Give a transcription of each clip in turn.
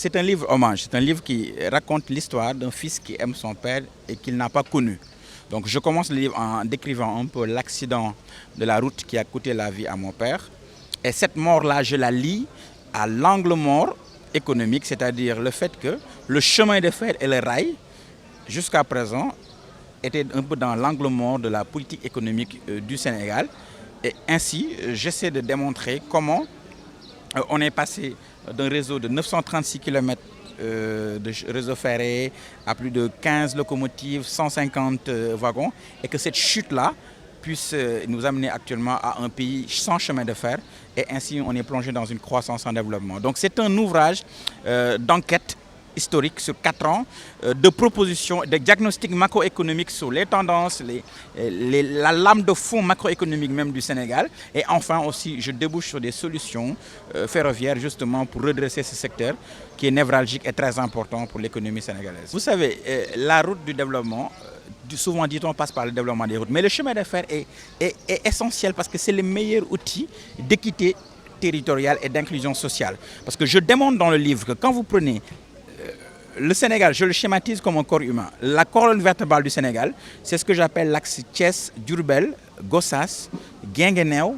c'est un livre hommage, c'est un livre qui raconte l'histoire d'un fils qui aime son père et qu'il n'a pas connu. Donc je commence le livre en décrivant un peu l'accident de la route qui a coûté la vie à mon père. Et cette mort-là, je la lie à l'angle mort économique, c'est-à-dire le fait que le chemin de fer et le rail, jusqu'à présent, étaient un peu dans l'angle mort de la politique économique du Sénégal. Et ainsi, j'essaie de démontrer comment on est passé d'un réseau de 936 km de réseau ferré à plus de 15 locomotives, 150 wagons, et que cette chute-là puisse nous amener actuellement à un pays sans chemin de fer, et ainsi on est plongé dans une croissance en développement. Donc c'est un ouvrage d'enquête historique sur 4 ans, de propositions, de diagnostics macroéconomiques sur les tendances, la lame de fond macroéconomique même du Sénégal. Et enfin aussi, je débouche sur des solutions ferroviaires justement pour redresser ce secteur qui est névralgique et très important pour l'économie sénégalaise. Vous savez, la route du développement, souvent dit-on, passe par le développement des routes. Mais le chemin de fer est essentiel parce que c'est le meilleur outil d'équité territoriale et d'inclusion sociale. Parce que je démontre dans le livre que quand vous prenez le Sénégal, je le schématise comme un corps humain. La colonne vertébrale du Sénégal, c'est ce que j'appelle l'axe Thiès, Diourbel, Gossas, Guinguinéo,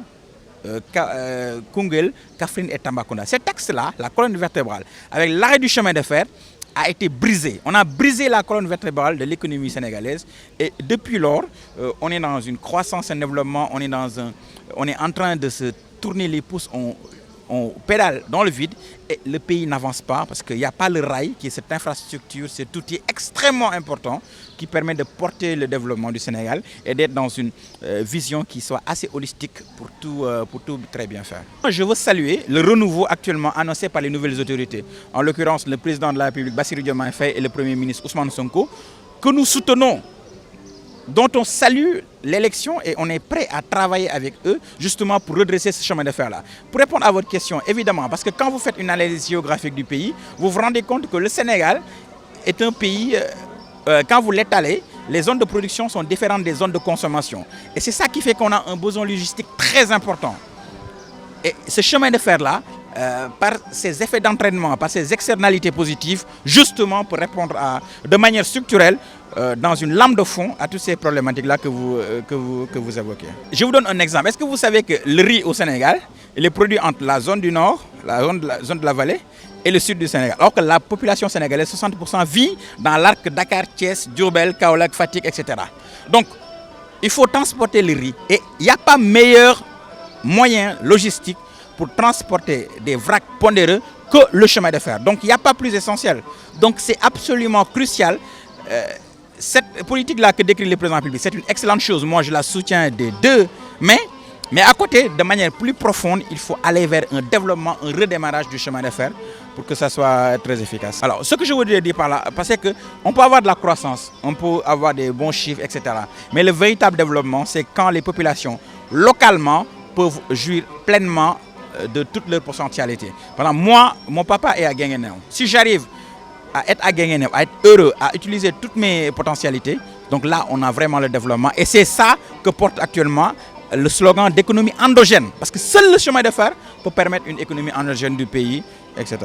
Koungheul, Kaffrine et Tambacounda. Cet axe-là, la colonne vertébrale, avec l'arrêt du chemin de fer, a été brisé. On a brisé la colonne vertébrale de l'économie sénégalaise et depuis lors, on est dans une croissance et un développement, on est en train de se tourner les pouces, on pédale dans le vide et le pays n'avance pas parce qu'il n'y a pas le rail qui est cette infrastructure, cet outil extrêmement important qui permet de porter le développement du Sénégal et d'être dans une vision qui soit assez holistique pour tout très bien faire. Je veux saluer le renouveau actuellement annoncé par les nouvelles autorités, en l'occurrence le président de la République Bassirou Diomaye Faye et le Premier ministre Ousmane Sonko, que nous soutenons, dont on salue l'élection et on est prêt à travailler avec eux justement pour redresser ce chemin de fer-là. Pour répondre à votre question, évidemment, parce que quand vous faites une analyse géographique du pays, vous vous rendez compte que le Sénégal est un pays, quand vous l'étalez, les zones de production sont différentes des zones de consommation. Et c'est ça qui fait qu'on a un besoin logistique très important. Et ce chemin de fer-là, par ses effets d'entraînement, par ses externalités positives, justement pour répondre de manière structurelle, dans une lame de fond à toutes ces problématiques-là que vous évoquez. Je vous donne un exemple. Est-ce que vous savez que le riz au Sénégal, il est produit entre la zone du nord, la zone de la vallée et le sud du Sénégal, alors que la population sénégalaise, 60% vit dans l'arc Dakar, Thiès, Diourbel, Kaolack, Fatick, etc. Donc, il faut transporter le riz. Et il n'y a pas meilleur moyen logistique pour transporter des vracs pondéreux que le chemin de fer. Donc il n'y a pas plus essentiel. Donc c'est absolument crucial. Cette politique-là que décrit le président public, c'est une excellente chose. Moi, je la soutiens des deux. Mais à côté, de manière plus profonde, il faut aller vers un développement, un redémarrage du chemin de fer pour que ça soit très efficace. Alors, ce que je voudrais dire par là, c'est qu'on peut avoir de la croissance, on peut avoir des bons chiffres, etc. Mais le véritable développement, c'est quand les populations, localement, peuvent jouir pleinement de toute leur potentialité. Par exemple, moi, mon papa est à Guinguinéo. Si j'arrive à être à Guinguinéo, à être heureux, à utiliser toutes mes potentialités, donc là, on a vraiment le développement. Et c'est ça que porte actuellement le slogan d'économie endogène. Parce que seul le chemin de fer peut permettre une économie endogène du pays, etc.